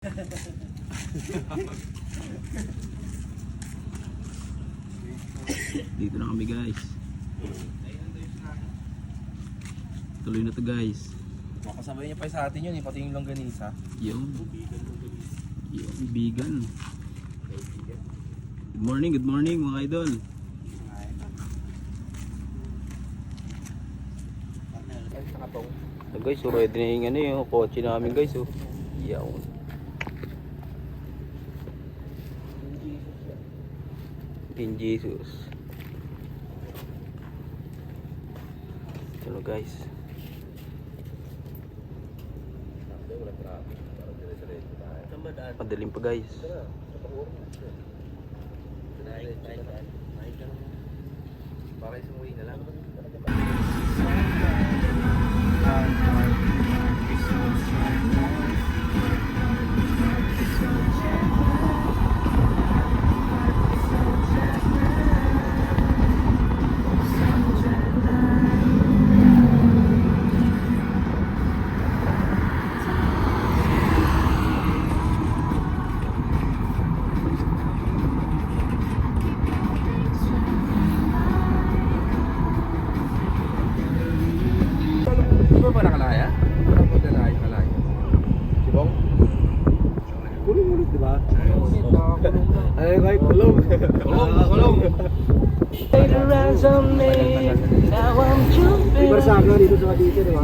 Dito na kami guys. Tuloy na to guys. Makasabay niya pa sa atin yun, pati yung longganisa. Yung bigan. Good morning mga idol. So guys, so ready na yung ano yung kotse namin guys. Oh. Yawn. King Jesus. Ito guys. Madaling pa guys. Para isumuwi na lang. Ba nakalaya? Parang maglalaya, nakalaya. Si Bong? Kulong ulit, diba? Ay, kahit kulong. Kulong! May barsaga dito sa Cavite, diba?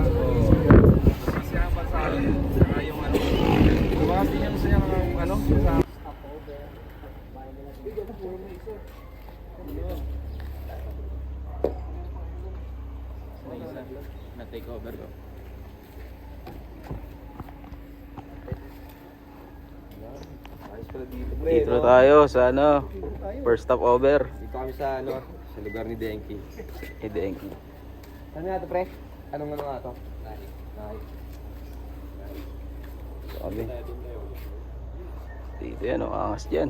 Siya ang barsaga. Saka yung ano. Diba kasi yan siya ng ano? Na-take over ko. Dito na tayo sa ano, first stop over. Dito kami sa ano, sa lugar ni Denki. Denki. Ano nga ito, pre? Anong ano nga ito? Nahi. Sabi. Dito yan, oh, angas dyan.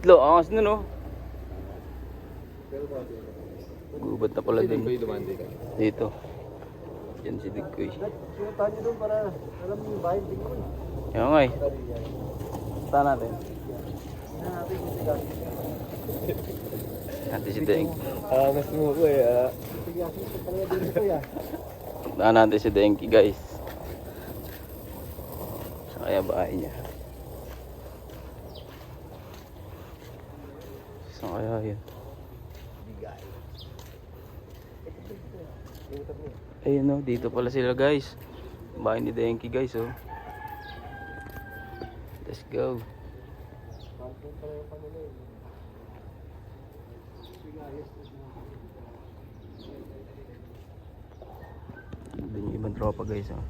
Lo, angas na no. Gubat na pala din. Dito. Yan si Digkoy. Sinuntahan nyo doon para alam mo yung bahay Digkoy. Yan nga eh. Saan natin? Natin si Deng. Mas mo ko eh. Puntaan natin si Denki guys. Saan kaya bahay niya? Saan kaya yun? Ayun oh, dito pala sila guys. Bahay ni Denki guys oh. Let's go. Doon yung ibang tropa guys oh.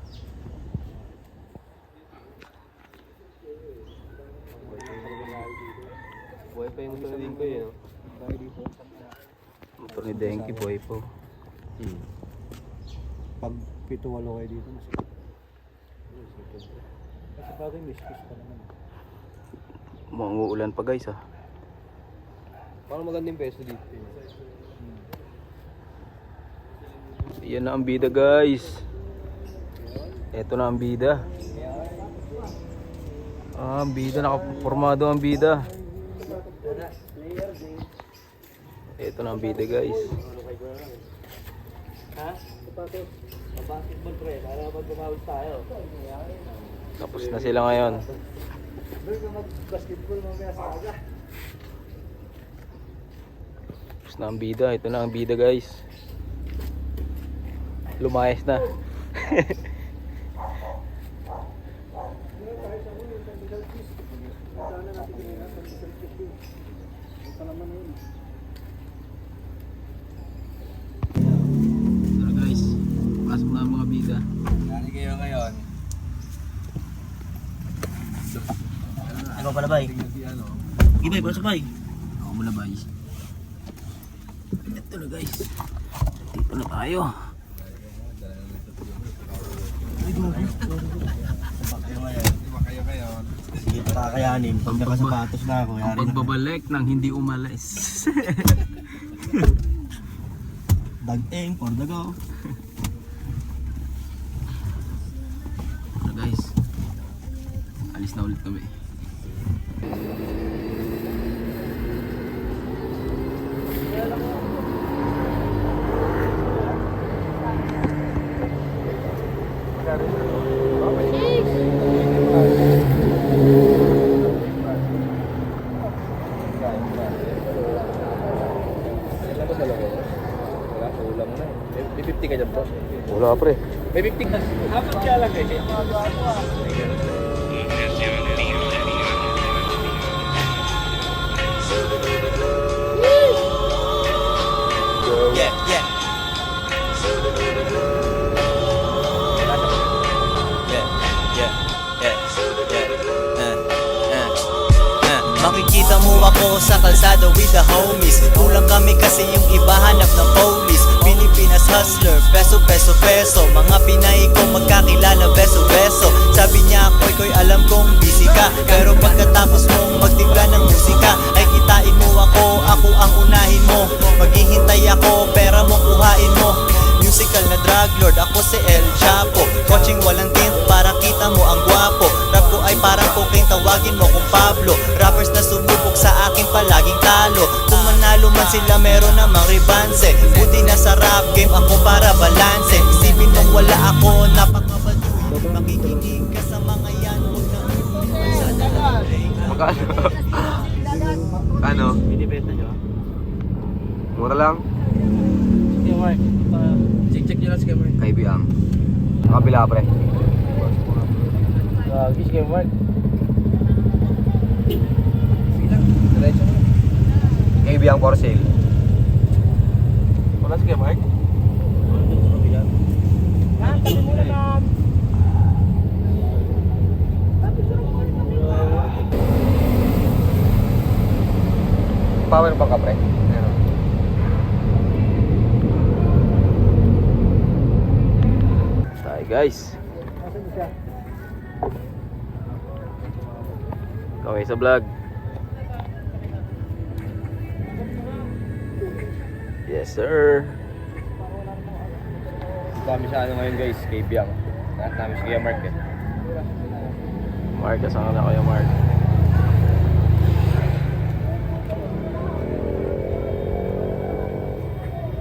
Buhay pa yung motor din ko eh. Motor ni Denki boy po. Pag 7-8 kayo dito, masakit. Kasi bagay miskis pa naman. Umuulan pa guys ah. Parang magandang peso dito. Yan na ang bida guys. Ito na ang bida. Ah, ang bida, nakapormado ang bida. Ito na ang bida guys. Ha? Basketball pre, para mag-bumawid tayo. Tapos na sila ngayon. Doon ka mag-basketball mamaya sa aga. Tapos na ang bida. Ito na ang bida guys. Lumayas na. Ito guys. Pasok na ang mga bida. Nani kayo ngayon? Ano pala bay? Gibay, pasok bay. Ako muna bay. Ito na guys. Dito na tayo. Kayo ngayon. Sige, kakayanin. Pag nakasapatos na ako, yari na. Pagbabalik nang hindi umalis. Dag-eng, for the go. Ito guys. Alis na ulit kami. May 50 ka dyan, bro. Wala pre. May 50 ka. Apat ka lang eh. Yeah, yeah. Yeah, yeah, yeah, yeah. Makikita mo ako sa kalsada with the homies. Kulang kami kasi yung iba hanap ng police. Pilipinas hustler, peso, peso, peso. Mga Pinay ko magkakilala, beso, beso. Sabi niya koy, koy, alam kong busy ka. Pero pagkatapos mong magtigla ng musika, ay kitain mo ako, ako ang unahin mo. Maghihintay ako, pera mo kuhain mo. Musical na drug lord, ako si El Chapo. Coaching walang tint para kita mo ang gwapo. Rap ko ay parang cocaine, tawagin mo kung Pablo. Rappers na sumubok sa akin palaging talo. Kung manalo man sila meron namang ribanse. Buti na sa rap game ako para balanse. Isipin mong wala ako, napakabaduy. Makikinig ka sa mga yan. Huwag na Magkano? Ano? Binibenta nyo? Mura lang. Sige, Mark. Check nyo lang si Mark. Kaibiang. Kabila pre. Sige, Mark. Sige lang. Diretso mo. Kaibiang for sale. Wala si Mark. Power bank ka pre. Meron. Tayo guys. Kami sa vlog. Yes sir. Kami sa ano ngayon guys, kay Biang. Lahat namin si Kuya Mark eh. Mark, kasama na kayo Mark.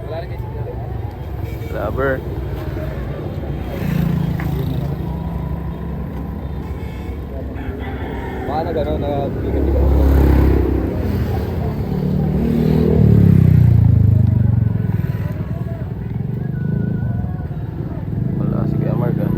Wala rin guys. Rubber. Baka na gano'n, nag-bigat-bigat. Wala si Kuya Mark ah.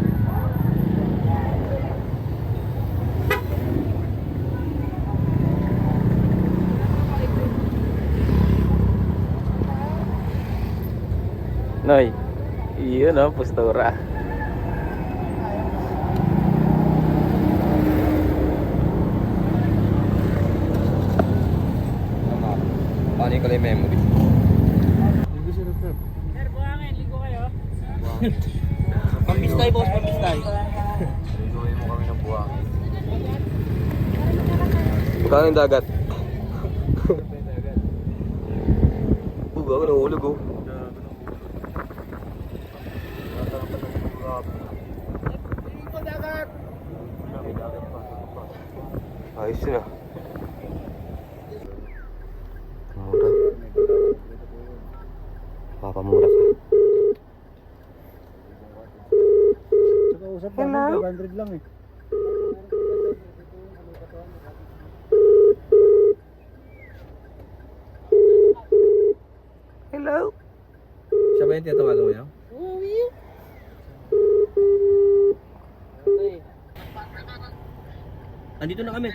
Noy, iyon oh, postura. Tama. Paano yung kalay memory? Pambistay, boss. Pambistay. Ligoy mo kami ng buhangin. Magkano yung dagat? Gago ng ulog oh. Ayos yun ah. Mura. Papamura ka. Hello? 500 lang eh. Hello? Siya ba yung tinatawagan mo yun? Andito na kami.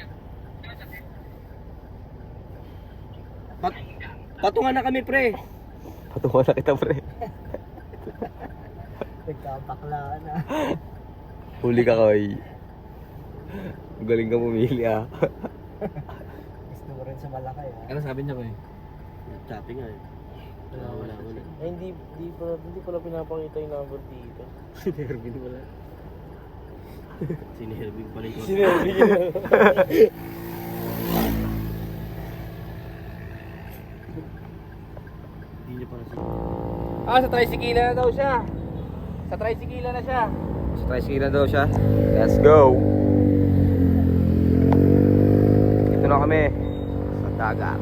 Patungan na kami, pre. Patungan na kita pre. Nagkapaklaan na. Huli ka Koy. Galing ka pumili ah. Gusto mo rin sa malaki ah. Ano sabi niya ko eh? Chopping nga eh. Wala. Hindi pala pinapakita yung number dito. Si Nervin wala. Si Nervin pala ito. Si Nervin Hindi niya pala siya. Ah, sa tricycle na daw siya. Sa tricycle na siya. Sa tricycle na daw siya. Let's go. kami sa dagat.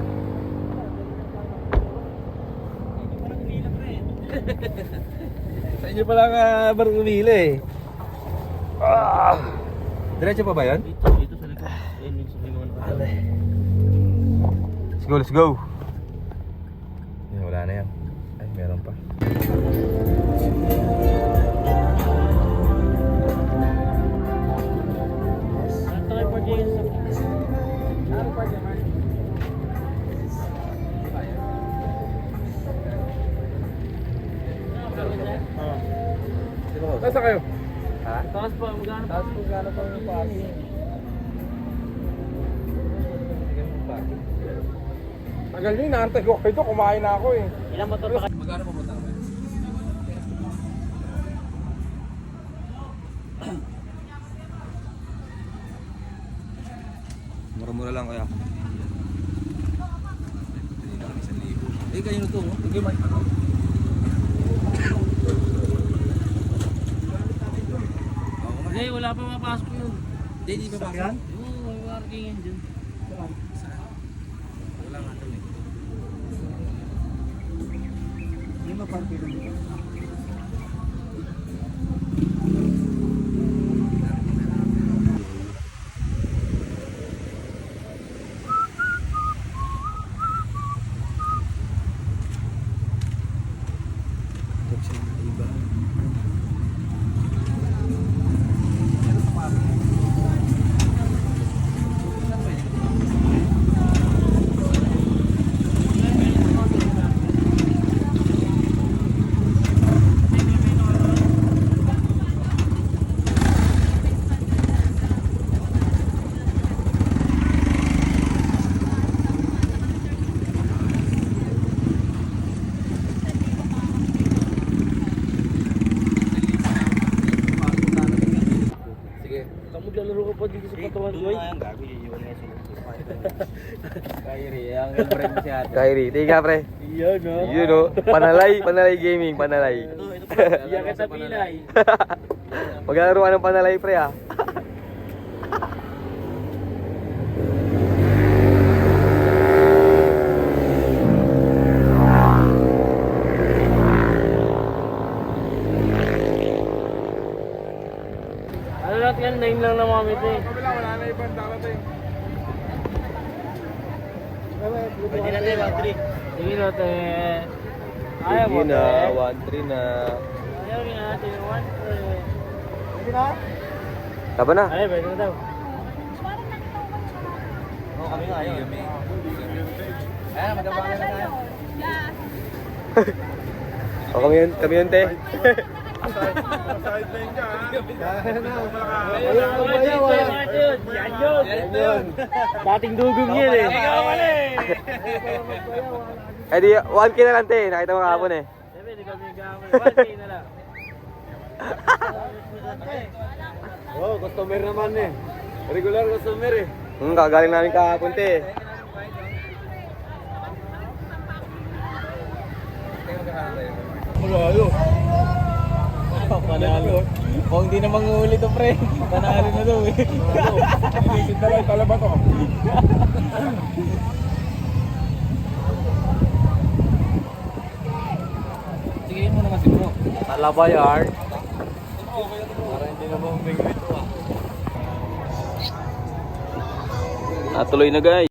Sa inyo pala nga barang umila eh. Diretso pa ba yan? Dito sa likod. Ayun yung sa lingon pa. Let's go, let's go. Wala na yan. Ay, meron pa. Ito kayo pa dyan sa... Nasa kayo? Ha? Taas pa, magkano pa? Taas pa yung parking. Tagal nyo, inaantay ko kayo. Kumain na ako eh. Ilang motor pa kayo? Magkano pa punta kami? Mura-mura lang kaya. Eh, kayo na to. Hindi man. Hindi, wala pa mapasok yun. Hindi pa pasok. Oo, may parking yan dyan. Wala nga kami. Hindi maparking dito. Sige. Saan maglalaro ka pa dito sa Patawan Boy? gago, iiwan nga sila. Kyrie, ang friend si ate. Kyrie, tingnan pre. Iyan no? Yun o, panalay gaming, panalay. Iyan ka sa pilay. Maglalaro ka ng panalay pre ah. Ano lahat yan? 9 lang na mami ito eh. Wala na ibang dapat eh. Pwede natin, 1-3. Sige natin. Ayaw mo Sige na, te. 1-3 na. Ayaw natin, 1-3. Pwede na? Taba na. Ay, pwede na daw. Oo, kami nga ayaw. Ayan, magabangan na tayo. O kami yun te. Sideline ka ha. Ayaw mo ayaw. Yan yun. Dating dugong yun eh. Ikaw pala eh. Eh di, 1K na lang te. Nakita mo kahapon eh. Hindi kami gamay. 1K na lang. Oh, customer naman eh. Regular customer eh. Kagaling namin kahapon te. Malayo. Panalo. Kung hindi na manguhuli to pre, panalo na daw eh. Inisid na lang, tala ba to? Sige mo naman si bro. Tala ba yard? Para hindi na mo umingwit to ah. Natuloy na guys.